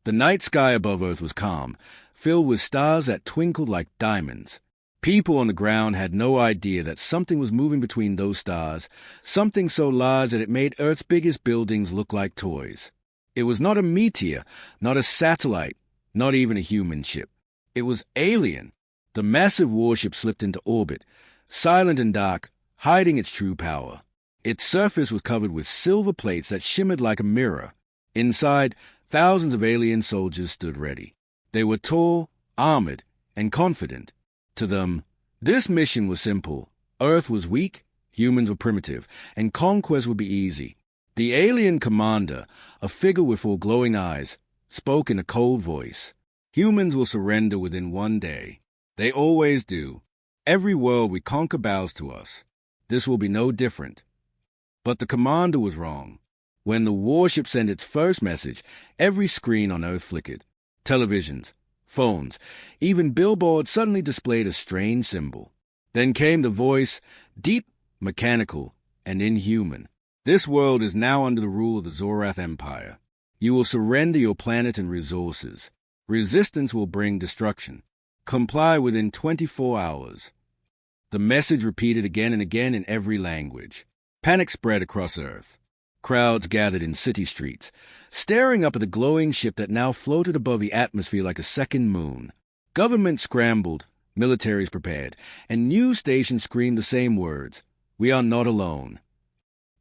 The night sky above Earth was calm, filled with stars that twinkled like diamonds. People on the ground had no idea that something was moving between those stars, something so large that it made Earth's biggest buildings look like toys. It was not a meteor, not a satellite, not even a human ship. It was alien. The massive warship slipped into orbit, silent and dark, hiding its true power. Its surface was covered with silver plates that shimmered like a mirror. Inside, thousands of alien soldiers stood ready. They were tall, armored, and confident. To them, this mission was simple. Earth was weak, humans were primitive, and conquest would be easy. The alien commander, a figure with 4 glowing eyes, spoke in a cold voice. Humans will surrender within 1 day. They always do. Every world we conquer bows to us. This will be no different. But the commander was wrong. When the warship sent its first message, every screen on Earth flickered. Televisions, phones, even billboards suddenly displayed a strange symbol. Then came the voice, deep, mechanical, and inhuman. This world is now under the rule of the Zorath Empire. You will surrender your planet and resources. Resistance will bring destruction. Comply within 24 hours. The message repeated again and again in every language. Panic spread across Earth. Crowds gathered in city streets, staring up at the glowing ship that now floated above the atmosphere like a second moon. Governments scrambled, militaries prepared, and news stations screamed the same words, "We are not alone."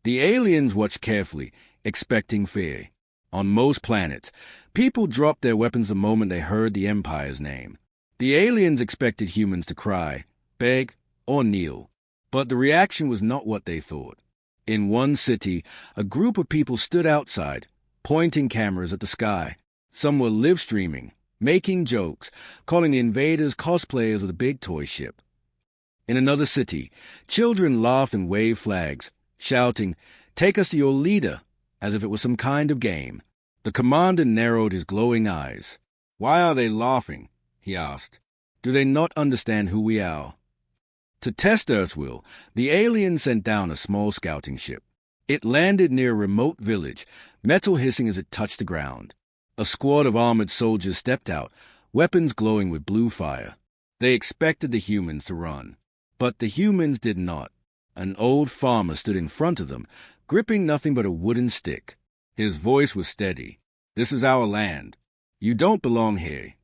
The aliens watched carefully, expecting fear. On most planets, people dropped their weapons the moment they heard the Empire's name. The aliens expected humans to cry, beg, or kneel. But the reaction was not what they thought. In one city, a group of people stood outside, pointing cameras at the sky. Some were live-streaming, making jokes, calling the invaders cosplayers of the big toy ship. In another city, children laughed and waved flags, shouting, "Take us to your leader," as if it was some kind of game. The commander narrowed his glowing eyes. "Why are they laughing?" he asked. "Do they not understand who we are?" To test Earth's will, the aliens sent down a small scouting ship. It landed near a remote village, metal hissing as it touched the ground. A squad of armored soldiers stepped out, weapons glowing with blue fire. They expected the humans to run. But the humans did not. An old farmer stood in front of them, gripping nothing but a wooden stick. His voice was steady. "This is our land. You don't belong here."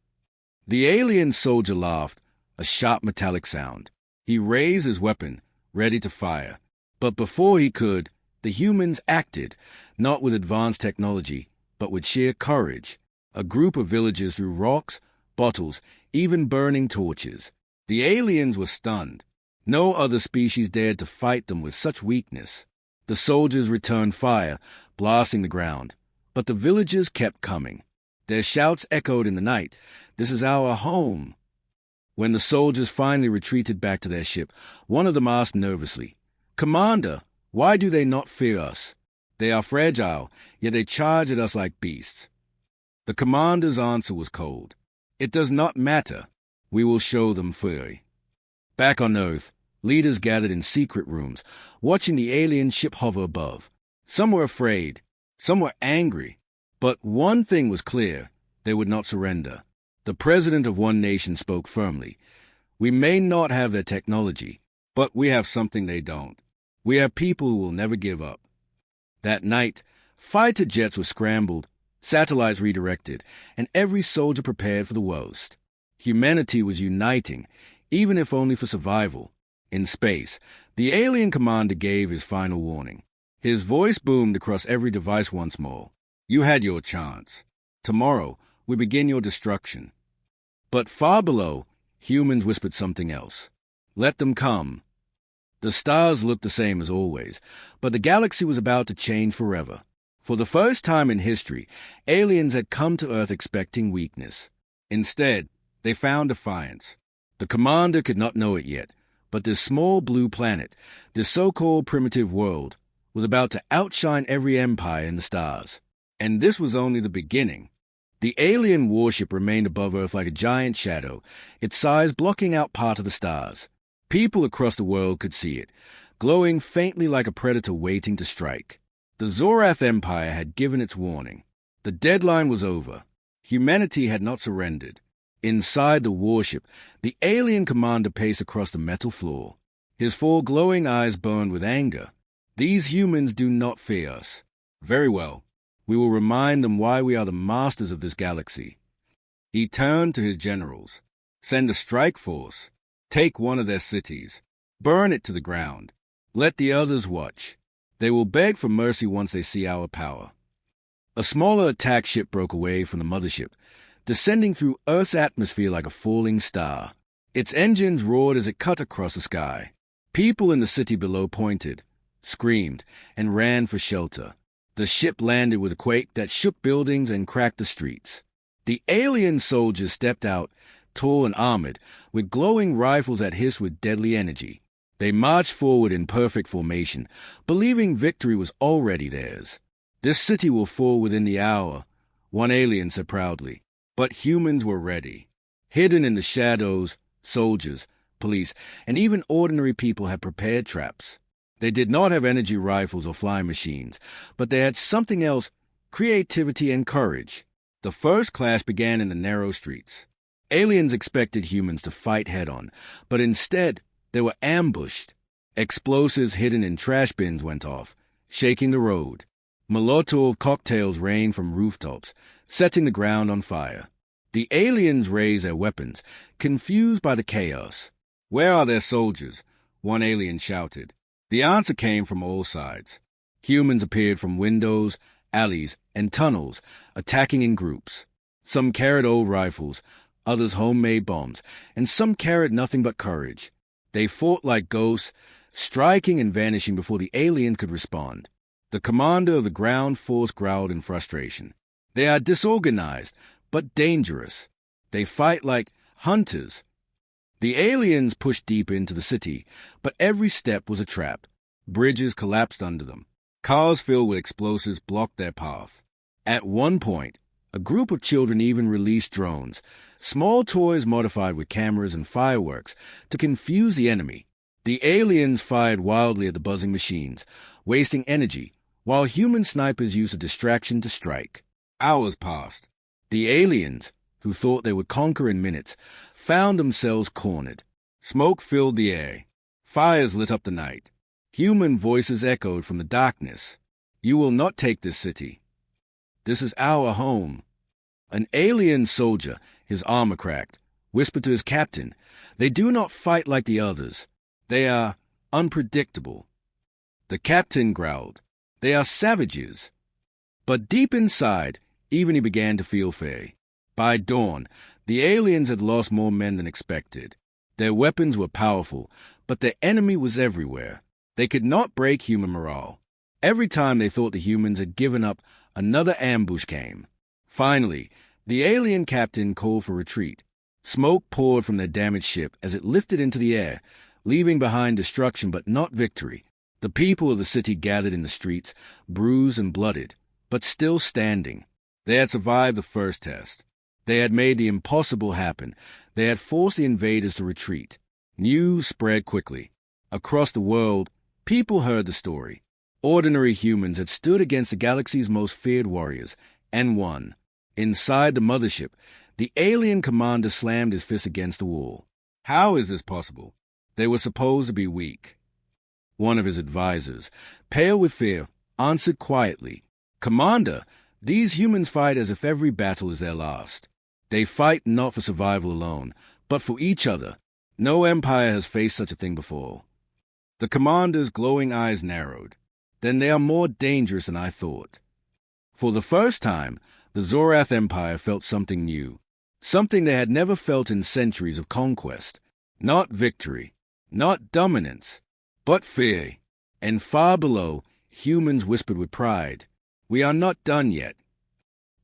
The alien soldier laughed, a sharp metallic sound. He raised his weapon, ready to fire. But before he could, the humans acted, not with advanced technology, but with sheer courage. A group of villagers threw rocks, bottles, even burning torches. The aliens were stunned. No other species dared to fight them with such weakness. The soldiers returned fire, blasting the ground. But the villagers kept coming. Their shouts echoed in the night, "This is our home." When the soldiers finally retreated back to their ship, one of them asked nervously, "Commander, why do they not fear us? They are fragile, yet they charge at us like beasts." The commander's answer was cold. "It does not matter. We will show them fear." Back on Earth, leaders gathered in secret rooms, watching the alien ship hover above. Some were afraid, some were angry. But one thing was clear: they would not surrender. The president of one nation spoke firmly. "We may not have their technology, but we have something they don't. We have people who will never give up." That night, fighter jets were scrambled, satellites redirected, and every soldier prepared for the worst. Humanity was uniting, even if only for survival. In space, the alien commander gave his final warning. His voice boomed across every device once more. "You had your chance. Tomorrow, we begin your destruction." But far below, humans whispered something else. "Let them come." The stars looked the same as always, but the galaxy was about to change forever. For the first time in history, aliens had come to Earth expecting weakness. Instead, they found defiance. The commander could not know it yet, but this small blue planet, this so-called primitive world, was about to outshine every empire in the stars. And this was only the beginning. The alien warship remained above Earth like a giant shadow, its size blocking out part of the stars. People across the world could see it, glowing faintly like a predator waiting to strike. The Zorath Empire had given its warning. The deadline was over. Humanity had not surrendered. Inside the warship, the alien commander paced across the metal floor. His 4 glowing eyes burned with anger. These humans do not fear us. Very well. We will remind them why we are the masters of this galaxy. He turned to his generals. Send a strike force. Take one of their cities. Burn it to the ground. Let the others watch. They will beg for mercy once they see our power. A smaller attack ship broke away from the mothership, descending through Earth's atmosphere like a falling star. Its engines roared as it cut across the sky. People in the city below pointed, screamed, and ran for shelter. The ship landed with a quake that shook buildings and cracked the streets. The alien soldiers stepped out, tall and armored, with glowing rifles that hissed with deadly energy. They marched forward in perfect formation, believing victory was already theirs. This city will fall within the hour, one alien said proudly. But humans were ready. Hidden in the shadows, soldiers, police, and even ordinary people had prepared traps. They did not have energy rifles or flying machines, but they had something else, creativity and courage. The first clash began in the narrow streets. Aliens expected humans to fight head-on, but instead they were ambushed. Explosives hidden in trash bins went off, shaking the road. Molotov cocktails rained from rooftops, setting the ground on fire. The aliens raised their weapons, confused by the chaos. "Where are their soldiers?" one alien shouted. The answer came from all sides. Humans appeared from windows, alleys, and tunnels, attacking in groups. Some carried old rifles, others homemade bombs, and some carried nothing but courage. They fought like ghosts, striking and vanishing before the alien could respond. The commander of the ground force growled in frustration. "They are disorganized, but dangerous. They fight like hunters." The aliens pushed deep into the city, but every step was a trap. Bridges collapsed under them. Cars filled with explosives blocked their path. At one point, a group of children even released drones, small toys modified with cameras and fireworks, to confuse the enemy. The aliens fired wildly at the buzzing machines, wasting energy, while human snipers used a distraction to strike. Hours passed. The aliens, who thought they would conquer in minutes, found themselves cornered. Smoke filled the air. Fires lit up the night. Human voices echoed from the darkness. "You will not take this city. This is our home." An alien soldier, his armor cracked, whispered to his captain, "They do not fight like the others. They are unpredictable." The captain growled, "They are savages." But deep inside, even he began to feel fear. By dawn, the aliens had lost more men than expected. Their weapons were powerful, but their enemy was everywhere. They could not break human morale. Every time they thought the humans had given up, another ambush came. Finally, the alien captain called for retreat. Smoke poured from their damaged ship as it lifted into the air, leaving behind destruction but not victory. The people of the city gathered in the streets, bruised and blooded, but still standing. They had survived the first test. They had made the impossible happen. They had forced the invaders to retreat. News spread quickly. Across the world, people heard the story. Ordinary humans had stood against the galaxy's most feared warriors, and won. Inside the mothership, the alien commander slammed his fist against the wall. "How is this possible? They were supposed to be weak." One of his advisors, pale with fear, answered quietly, "Commander, these humans fight as if every battle is their last. They fight not for survival alone, but for each other. No empire has faced such a thing before." The commander's glowing eyes narrowed. "Then they are more dangerous than I thought." For the first time, the Zorath Empire felt something new, something they had never felt in centuries of conquest. Not victory, not dominance, but fear. And far below, humans whispered with pride, "We are not done yet."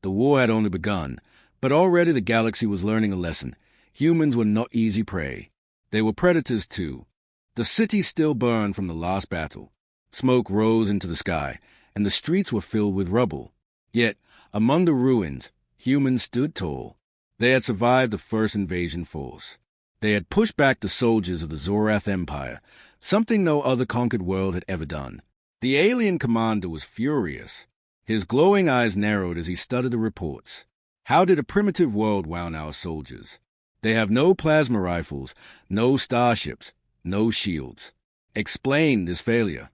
The war had only begun, but already the galaxy was learning a lesson. Humans were not easy prey. They were predators too. The city still burned from the last battle. Smoke rose into the sky, and the streets were filled with rubble. Yet, among the ruins, humans stood tall. They had survived the first invasion force. They had pushed back the soldiers of the Zorath Empire, something no other conquered world had ever done. The alien commander was furious. His glowing eyes narrowed as he studied the reports. How did a primitive world wound our soldiers? They have no plasma rifles, no starships, no shields. Explain this failure.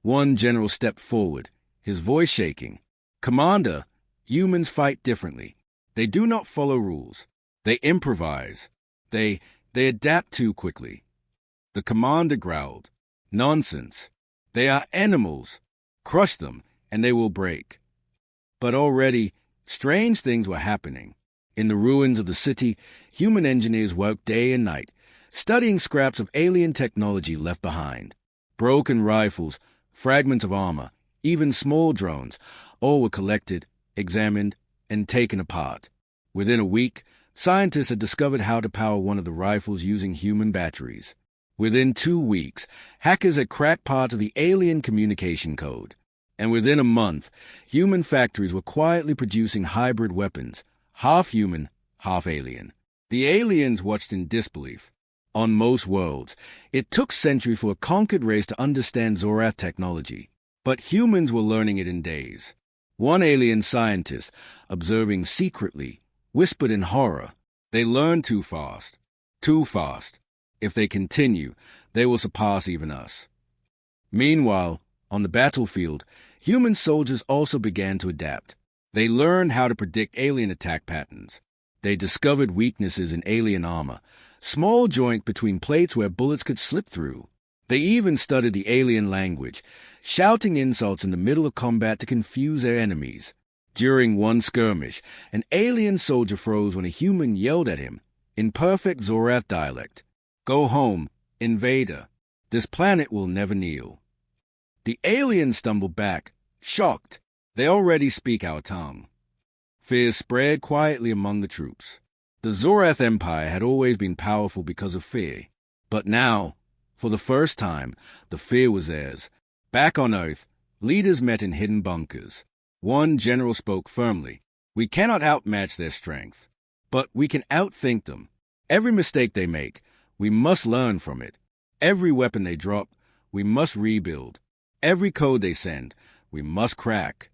One general stepped forward, his voice shaking. Commander, humans fight differently. They do not follow rules. They improvise. They adapt too quickly. The commander growled. Nonsense. They are animals. Crush them, and they will break. But already, strange things were happening. In the ruins of the city, human engineers worked day and night, studying scraps of alien technology left behind. Broken rifles, fragments of armor, even small drones, all were collected, examined, and taken apart. Within a week, scientists had discovered how to power one of the rifles using human batteries. Within 2 weeks, hackers had cracked part of the alien communication code. And within a month, human factories were quietly producing hybrid weapons, half human, half alien. The aliens watched in disbelief. On most worlds, it took centuries for a conquered race to understand Zorath technology, but humans were learning it in days. One alien scientist, observing secretly, whispered in horror, "They learn too fast. Too fast. If they continue, they will surpass even us." Meanwhile, on the battlefield, human soldiers also began to adapt. They learned how to predict alien attack patterns. They discovered weaknesses in alien armor, small joints between plates where bullets could slip through. They even studied the alien language, shouting insults in the middle of combat to confuse their enemies. During one skirmish, an alien soldier froze when a human yelled at him, in perfect Zorath dialect, "Go home, invader. This planet will never kneel." The aliens stumbled back, shocked. They already speak our tongue. Fear spread quietly among the troops. The Zorath Empire had always been powerful because of fear. But now, for the first time, the fear was theirs. Back on Earth, leaders met in hidden bunkers. One general spoke firmly. "We cannot outmatch their strength, but we can outthink them. Every mistake they make, we must learn from it. Every weapon they drop, we must rebuild. Every code they send, we must crack."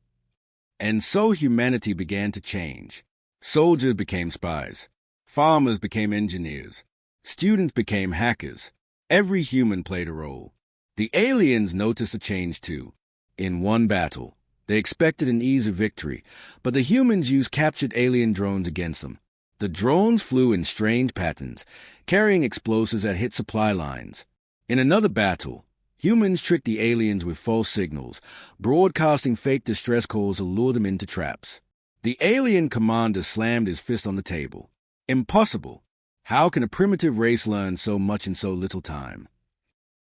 And so humanity began to change. Soldiers became spies. Farmers became engineers. Students became hackers. Every human played a role. The aliens noticed a change too. In one battle, they expected an easy victory, but the humans used captured alien drones against them. The drones flew in strange patterns, carrying explosives that hit supply lines. In another battle, humans tricked the aliens with false signals, broadcasting fake distress calls to lure them into traps. The alien commander slammed his fist on the table. Impossible! How can a primitive race learn so much in so little time?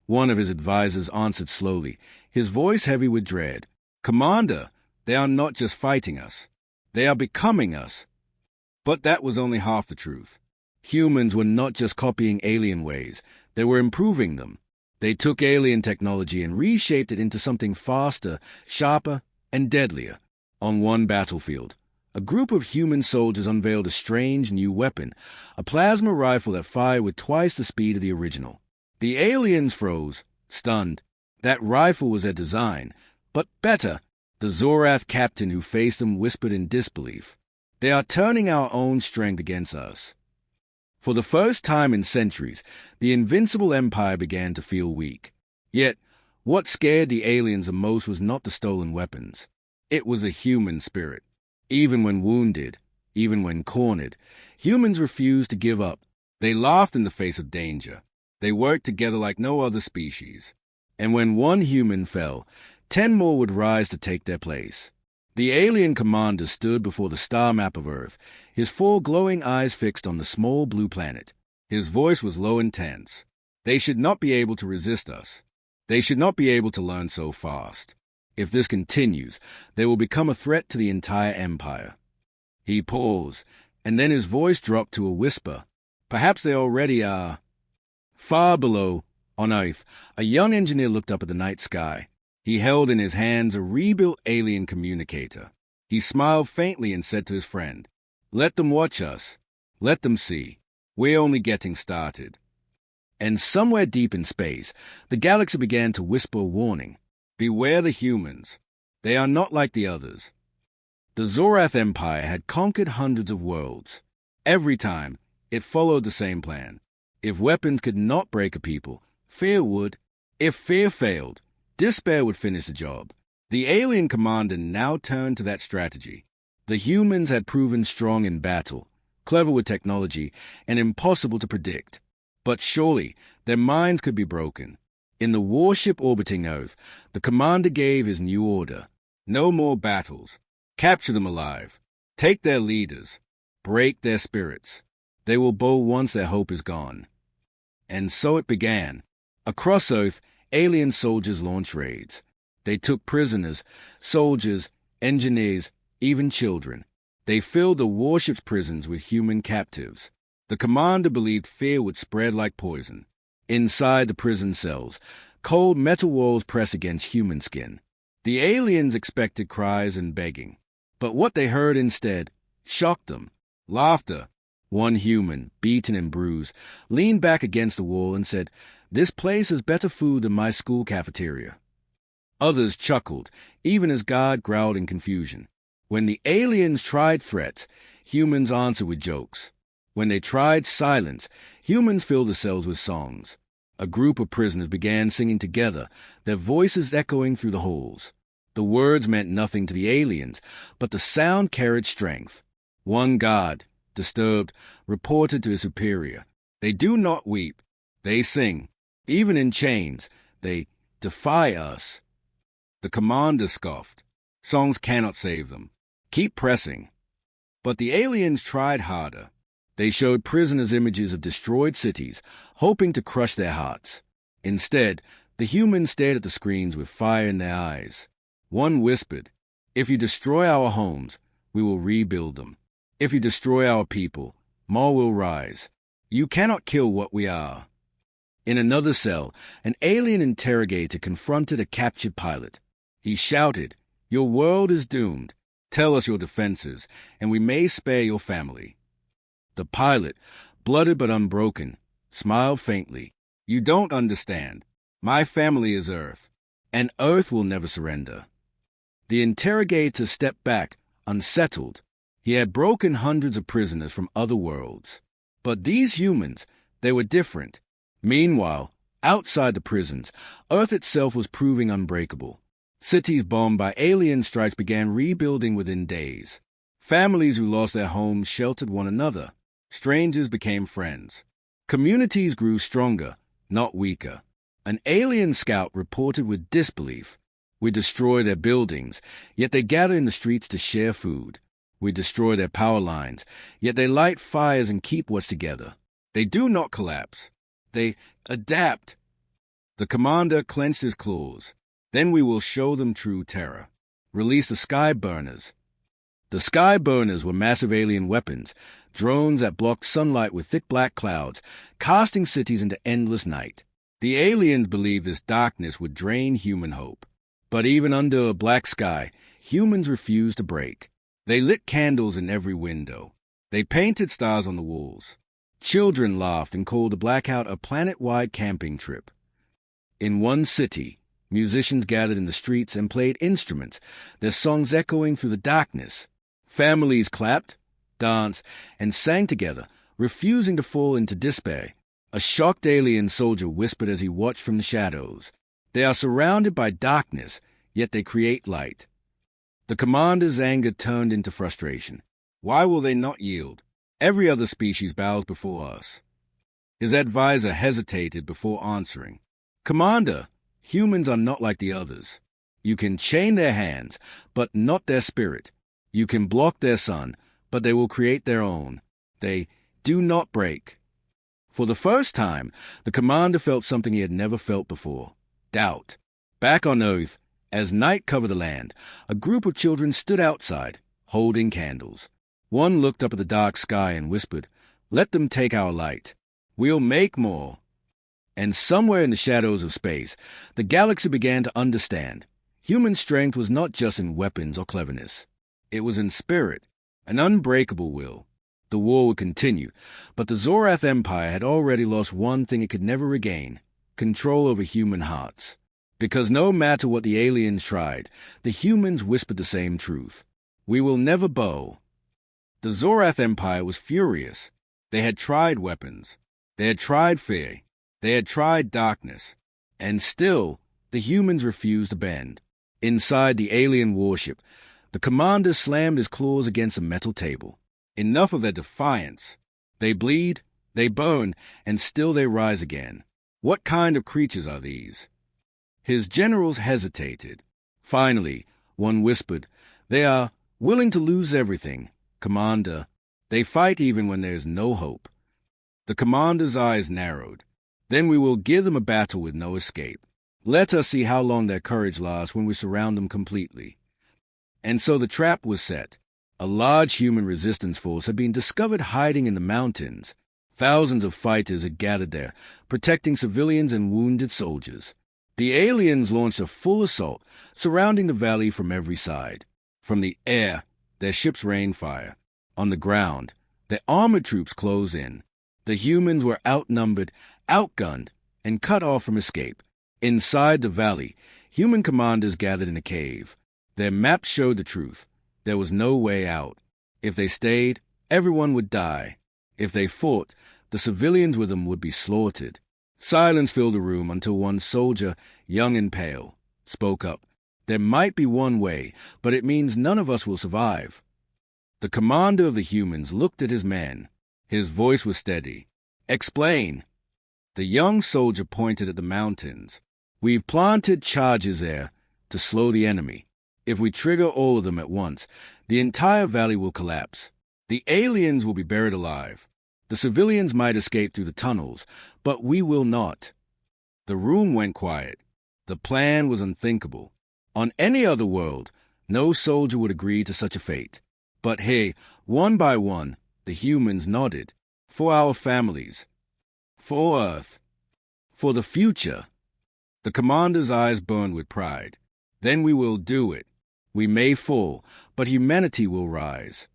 One of his advisors answered slowly, his voice heavy with dread. "Commander, they are not just fighting us. They are becoming us." But that was only half the truth. Humans were not just copying alien ways, they were improving them. They took alien technology and reshaped it into something faster, sharper, and deadlier. On one battlefield, a group of human soldiers unveiled a strange new weapon, a plasma rifle that fired with twice the speed of the original. The aliens froze, stunned. That rifle was their design, but better. The Zorath captain who faced them whispered in disbelief, "They are turning our own strength against us." For the first time in centuries, the invincible empire began to feel weak. Yet, what scared the aliens the most was not the stolen weapons. It was a human spirit. Even when wounded, even when cornered, humans refused to give up. They laughed in the face of danger. They worked together like no other species. And when one human fell, 10 more would rise to take their place. The alien commander stood before the star map of Earth, his 4 glowing eyes fixed on the small blue planet. His voice was low and tense. "They should not be able to resist us. They should not be able to learn so fast. If this continues, they will become a threat to the entire empire." He paused, and then his voice dropped to a whisper. "Perhaps they already are." Far below, on Earth, a young engineer looked up at the night sky. He held in his hands a rebuilt alien communicator. He smiled faintly and said to his friend, "Let them watch us. Let them see. We're only getting started." And somewhere deep in space, the galaxy began to whisper a warning. "Beware the humans. They are not like the others." The Zorath Empire had conquered hundreds of worlds. Every time, it followed the same plan. If weapons could not break a people, fear would. If fear failed, despair would finish the job. The alien commander now turned to that strategy. The humans had proven strong in battle, clever with technology, and impossible to predict. But surely, their minds could be broken. In the warship orbiting Earth, the commander gave his new order. No more battles. Capture them alive. Take their leaders. Break their spirits. They will bow once their hope is gone. And so it began. Across Earth, alien soldiers launched raids. They took prisoners, soldiers, engineers, even children. They filled the warship's prisons with human captives. The commander believed fear would spread like poison. Inside the prison cells, cold metal walls press against human skin. The aliens expected cries and begging. But what they heard instead shocked them. Laughter. One human, beaten and bruised, leaned back against the wall and said, "This place has better food than my school cafeteria." Others chuckled, even as God growled in confusion. When the aliens tried threats, humans answered with jokes. When they tried silence, humans filled the cells with songs. A group of prisoners began singing together, their voices echoing through the halls. The words meant nothing to the aliens, but the sound carried strength. One guard, disturbed, reported to his superior, "They do not weep. They sing. Even in chains, they defy us." The commander scoffed. "Songs cannot save them. Keep pressing." But the aliens tried harder. They showed prisoners images of destroyed cities, hoping to crush their hearts. Instead, the humans stared at the screens with fire in their eyes. One whispered, "If you destroy our homes, we will rebuild them. If you destroy our people, more will rise. You cannot kill what we are." In another cell, an alien interrogator confronted a captured pilot. He shouted, "Your world is doomed. Tell us your defenses, and we may spare your family." The pilot, blooded but unbroken, smiled faintly. "You don't understand. My family is Earth, and Earth will never surrender." The interrogator stepped back, unsettled. He had broken hundreds of prisoners from other worlds. But these humans, they were different. Meanwhile, outside the prisons, Earth itself was proving unbreakable. Cities bombed by alien strikes began rebuilding within days. Families who lost their homes sheltered one another. Strangers became friends. Communities grew stronger, not weaker. An alien scout reported with disbelief. "We destroy their buildings, yet they gather in the streets to share food. We destroy their power lines, yet they light fires and keep what's together. They do not collapse. They adapt." The commander clenched his claws. "Then we will show them true terror. Release the sky burners." The sky burners were massive alien weapons, drones that blocked sunlight with thick black clouds, casting cities into endless night. The aliens believed this darkness would drain human hope. But even under a black sky, humans refused to break. They lit candles in every window. They painted stars on the walls. Children laughed and called the blackout a planet-wide camping trip. In one city, musicians gathered in the streets and played instruments, their songs echoing through the darkness. Families clapped, danced, and sang together, refusing to fall into despair. A shocked alien soldier whispered as he watched from the shadows, "They are surrounded by darkness, yet they create light." The commander's anger turned into frustration. "Why will they not yield? Every other species bows before us." His advisor hesitated before answering. "Commander, humans are not like the others. You can chain their hands, but not their spirit. You can block their sun, but they will create their own. They do not break." For the first time, the commander felt something he had never felt before: doubt. Back on Earth, as night covered the land, a group of children stood outside, holding candles. One looked up at the dark sky and whispered, "Let them take our light. We'll make more." And somewhere in the shadows of space, the galaxy began to understand. Human strength was not just in weapons or cleverness. It was in spirit, an unbreakable will. The war would continue, but the Zorath Empire had already lost one thing it could never regain: control over human hearts. Because no matter what the aliens tried, the humans whispered the same truth. We will never bow. The Zorath Empire was furious. They had tried weapons. They had tried fear. They had tried darkness. And still, the humans refused to bend. Inside the alien warship, the commander slammed his claws against a metal table. Enough of their defiance. They bleed, they burn, and still they rise again. What kind of creatures are these? His generals hesitated. Finally, one whispered, "They are willing to lose everything, Commander. They fight even when there is no hope." The commander's eyes narrowed. "Then we will give them a battle with no escape. Let us see how long their courage lasts when we surround them completely." And so the trap was set. A large human resistance force had been discovered hiding in the mountains. Thousands of fighters had gathered there, protecting civilians and wounded soldiers. The aliens launched a full assault, surrounding the valley from every side. From the air, their ships rained fire. On the ground, their armored troops closed in. The humans were outnumbered, outgunned, and cut off from escape. Inside the valley, human commanders gathered in a cave. Their maps showed the truth. There was no way out. If they stayed, everyone would die. If they fought, the civilians with them would be slaughtered. Silence filled the room until one soldier, young and pale, spoke up. "There might be one way, but it means none of us will survive." The commander of the humans looked at his men. His voice was steady. "Explain." The young soldier pointed at the mountains. "We've planted charges there to slow the enemy. If we trigger all of them at once, the entire valley will collapse. The aliens will be buried alive. The civilians might escape through the tunnels, but we will not." The room went quiet. The plan was unthinkable. On any other world, no soldier would agree to such a fate. But hey, one by one, the humans nodded. "For our families. For Earth. For the future." The commander's eyes burned with pride. "Then we will do it. We may fall, but humanity will rise."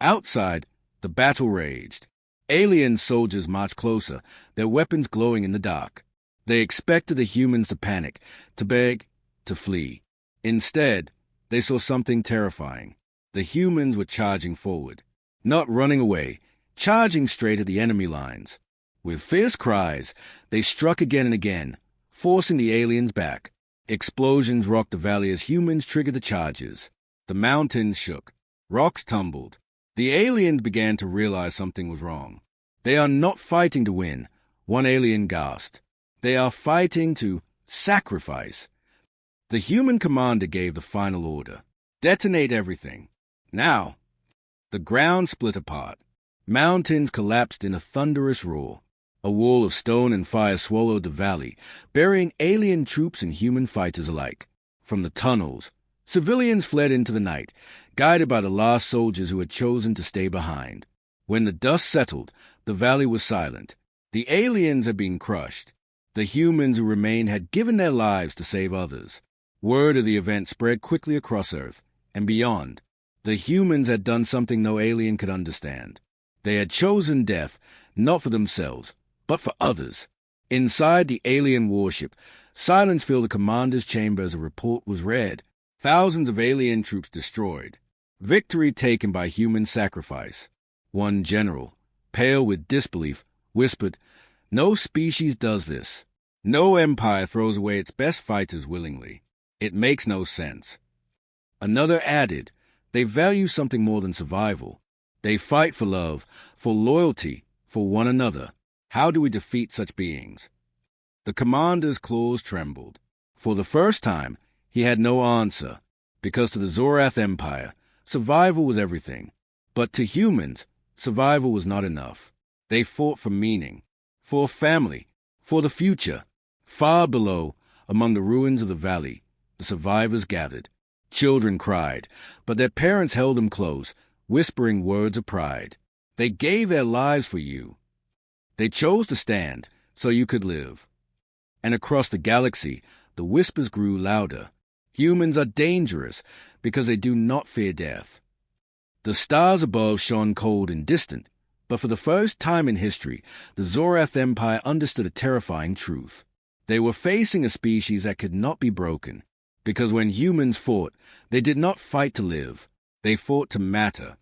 Outside, the battle raged. Alien soldiers marched closer, their weapons glowing in the dark. They expected the humans to panic, to beg, to flee. Instead, they saw something terrifying. The humans were charging forward. Not running away, charging straight at the enemy lines. With fierce cries, they struck again and again, forcing the aliens back. Explosions rocked the valley as humans triggered the charges. The mountains shook. Rocks tumbled. The aliens began to realize something was wrong. "They are not fighting to win," one alien gasped. "They are fighting to sacrifice." The human commander gave the final order. "Detonate everything. Now." The ground split apart. Mountains collapsed in a thunderous roar. A wall of stone and fire swallowed the valley, burying alien troops and human fighters alike. From the tunnels, civilians fled into the night, guided by the last soldiers who had chosen to stay behind. When the dust settled, the valley was silent. The aliens had been crushed. The humans who remained had given their lives to save others. Word of the event spread quickly across Earth and beyond. The humans had done something no alien could understand. They had chosen death, not for themselves, but for others. Inside the alien warship, silence filled the commander's chamber as a report was read. Thousands of alien troops destroyed. Victory taken by human sacrifice. One general, pale with disbelief, whispered, "No species does this. No empire throws away its best fighters willingly. It makes no sense." Another added, "They value something more than survival. They fight for love, for loyalty, for one another. How do we defeat such beings?" The commander's claws trembled. For the first time, he had no answer, because to the Zorath Empire, survival was everything. But to humans, survival was not enough. They fought for meaning, for family, for the future. Far below, among the ruins of the valley, the survivors gathered. Children cried, but their parents held them close, whispering words of pride. "They gave their lives for you. They chose to stand so you could live." And across the galaxy, the whispers grew louder. Humans are dangerous because they do not fear death. The stars above shone cold and distant, but for the first time in history, the Zorath Empire understood a terrifying truth. They were facing a species that could not be broken, because when humans fought, they did not fight to live. They fought to matter.